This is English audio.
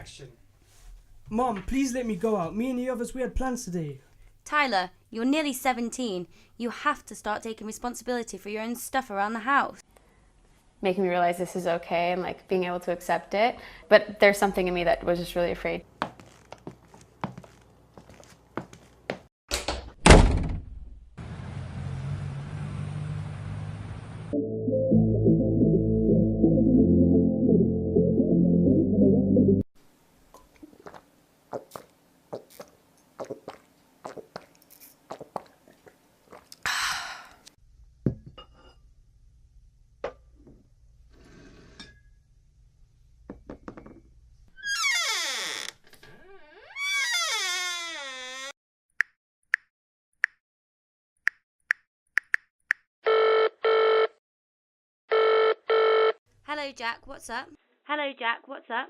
action. Mom, please let me go out. Me and the others, we had plans today. Tyler, you're nearly 17. You have to start taking responsibility for your own stuff around the house. Making me realize this is okay and like being able to accept it. But there's something in me that was just really afraid. Hello, Jack. What's up? Hello, Jack. What's up?